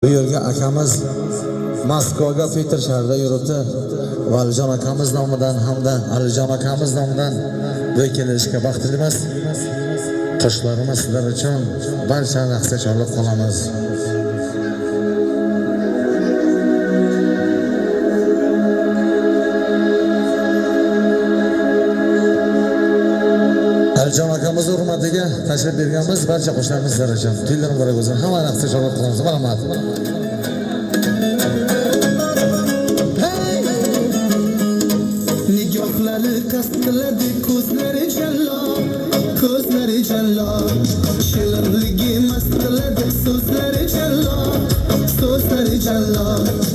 Bu yerga akamiz Moskvaga Peter shahrida yuribdi. Valijon akamiz nomidan hamda Alijon akamiz nomidan bu kelishga baxt tilaymiz. Qo'shlarimiz sizlar uchun barcha raqsga chorlab qolamiz. Alijon akamiz hurmatiga tashrif berganmiz barcha qo'shlarimiz sizlar uchun. To'ylar muborak bo'lsin. Hamma raqsga chorlab qolamiz. Rahmat. Nigohlari qasdladi ko'zlari jallob shirinligi mast qiladi so'zlari jallob